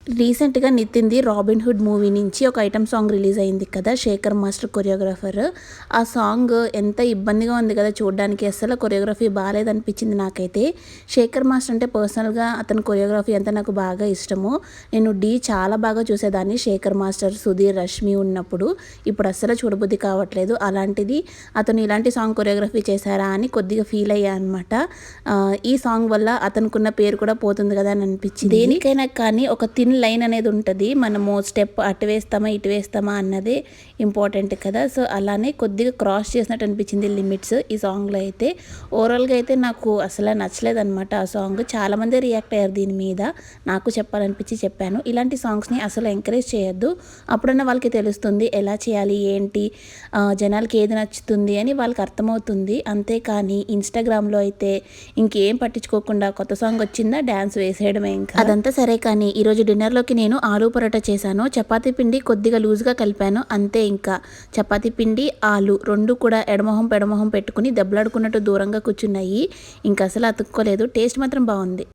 రీసెంట్‌గా 'నితిన్‌ది robin hood' movie నుంచి ఒక ఐటెమ్ సాంగ్ రిలీజ్ అయింది కదా! Shekhar master choreographer. ఆ సాంగ్ ఎంత ఇబ్బందిగా ఉంది కదా చూడ్డానికి. అస్సలు కొరియోగ్రఫీ బాలేదనిపించింది నాకైతే. శేఖర్ మాస్టర్ అంటే పర్సనల్‌గా అతని కొరియోగ్రఫీ అంటే నాకు బాగా ఇష్టము. నేను 'ఢీ' చాలా బాగా చూసేదాన్ని శేఖర్ మాస్టర్, సుధీర్, రష్మి ఉన్నప్పుడు. ఇప్పుడు అస్సలు చూడబుద్ధి కావట్లేదు. అలాంటిది అతను ఇలాంటి సాంగ్ కొరియోగ్రఫీ చేశారా అని కొద్దిగా ఫీల్ అయ్యా అనమాట. ఈ సాంగ్ వల్ల అతనుకున్న పేరు కూడా పోతుంది కదా అని అనిపించింది. దేనికైనా కానీ ఒక థిన్ లైన్ అనేది ఉంటుంది. మనము స్టెప్ అటు వేస్తామా ఇటు వేస్తామా అన్నది ఇంపార్టెంట్ కదా! సో అలానే కొద్దిగా క్రాస్ చేసినట్టు అనిపించింది లిమిట్స్ ఈ సాంగ్లో అయితే. ఓవరాల్గా అయితే నాకు అసలు నచ్చలేదన్నమాట ఆ సాంగ్. చాలామంది రియాక్ట్ అయ్యారు దీని మీద. నాకు చెప్పాలనిపించి చెప్పాను. ఇలాంటి సాంగ్స్ని అసలు ఎంకరేజ్ చేయొద్దు. అప్పుడన్నా వాళ్ళకి తెలుస్తుంది ఎలా చేయాలి ఏంటి, జనాలకి ఏది నచ్చుతుంది అని వాళ్ళకి అర్థమవుతుంది. అంతేకాని ఇన్స్టాగ్రామ్లో అయితే ఇంకేం పట్టించుకోకుండా కొత్త సాంగ్ వచ్చిందా డ్యాన్స్ వేసేయడమే. ఇంకా అదంతా సరే కానీ ఈరోజు డిన్నర్లోకి నేను ఆలూ పరోటా చేశాను. చపాతీ పిండి కొద్దిగా లూజ్గా కలిపాను అంతే. ఇంకా చపాతీ పిండి ఆలు రెండు కూడా ఎడమొహం పెడమొహం పెట్టుకుని దెబ్బలాడుకున్నట్టు దూరంగా కూర్చున్నాయి. ఇంకా అసలు అతుక్కోలేదు. టేస్ట్ మాత్రం బాగుంది.